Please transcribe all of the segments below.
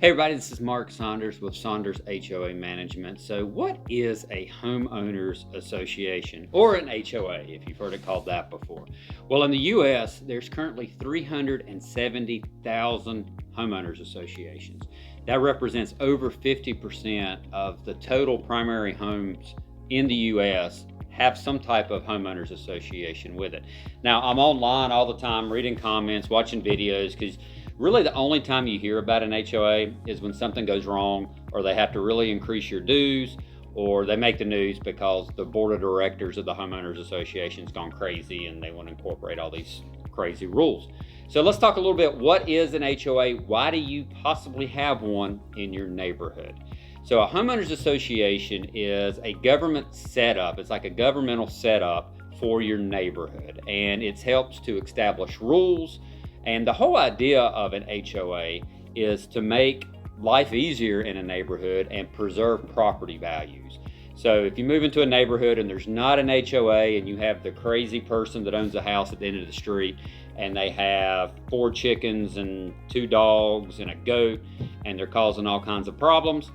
Hey everybody, this is Mark Saunders with Saunders HOA Management. So what is a homeowners association, or an HOA if you've heard it called that before? Well, in the US, there's currently 370,000 homeowners associations. That represents over 50% of the total primary homes in the US have some type of homeowners association with it. Now, I'm online all the time reading comments, watching videos, because really the only time you hear about an HOA is when something goes wrong, or they have to really increase your dues, or they make the news because the board of directors of the homeowners association's gone crazy and they want to incorporate all these crazy rules. So let's talk a little bit, what is an HOA? Why do you possibly have one in your neighborhood? So a homeowners association is a government setup. It's like a governmental setup for your neighborhood, and it helps to establish rules. And the whole idea of an HOA is to make life easier in a neighborhood and preserve property values. So if you move into a neighborhood and there's not an HOA, and you have the crazy person that owns a house at the end of the street, and they have 4 chickens and 2 dogs and a goat, and they're causing all kinds of problems,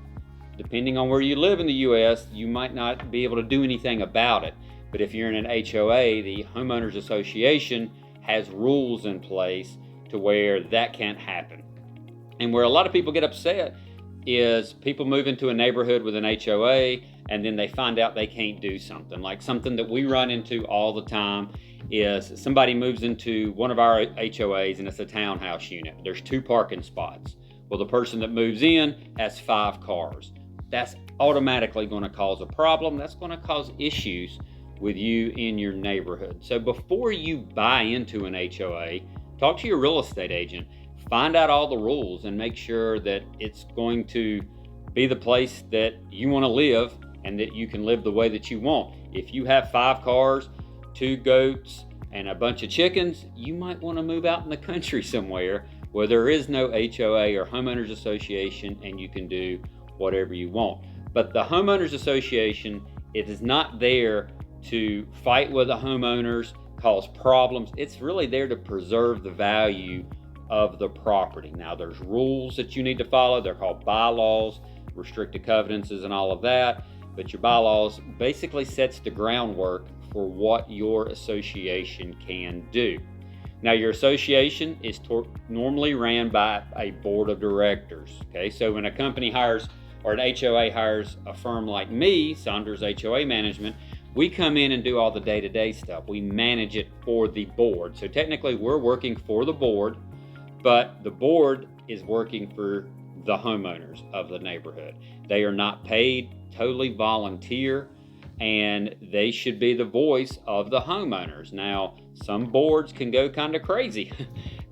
depending on where you live in the US, you might not be able to do anything about it. But if you're in an HOA, the homeowners association has rules in place to where that can't happen. And where a lot of people get upset is people move into a neighborhood with an HOA and then they find out they can't do something. Like something that we run into all the time is somebody moves into one of our HOAs and it's a townhouse unit. There's 2 parking spots. Well, the person that moves in has 5 cars. That's automatically going to cause a problem. That's going to cause issues with you in your neighborhood. So before you buy into an HOA, talk to your real estate agent, find out all the rules, and make sure that it's going to be the place that you want to live and that you can live the way that you want. If you have 5 cars, 2 goats, and a bunch of chickens, you might want to move out in the country somewhere where there is no HOA or homeowners association and you can do whatever you want. But the homeowners association, it is not there to fight with the homeowners, cause problems. It's really there to preserve the value of the property. Now, there's rules that you need to follow. They're called bylaws, restricted covenants, and all of that. But your bylaws basically sets the groundwork for what your association can do. Now, your association is normally ran by a board of directors. Okay, so when a company hires, or an HOA hires a firm like me, Saunders HOA Management, we come in and do all the day-to-day stuff. We manage it for the board. So technically we're working for the board, but the board is working for the homeowners of the neighborhood. They are not paid, totally volunteer, and they should be the voice of the homeowners. Now, some boards can go kind of crazy,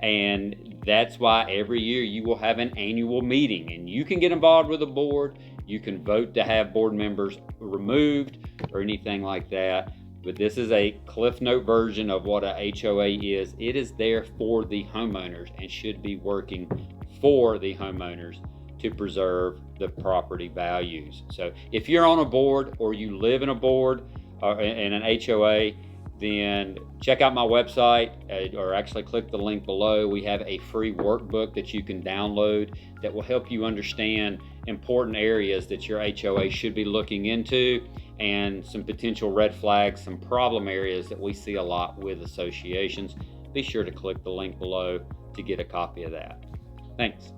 and that's why every year you will have an annual meeting, and you can get involved with the board. You can vote to have board members removed or anything like that. But this is a Cliff Note version of what a HOA is. It is there for the homeowners and should be working for the homeowners to preserve the property values. So if you're on a board or you live in a board or in an HOA, then check out my website, or actually click the link below. We have a free workbook that you can download that will help you understand important areas that your HOA should be looking into, and some potential red flags, some problem areas that we see a lot with associations. Be sure to click the link below to get a copy of that. Thanks.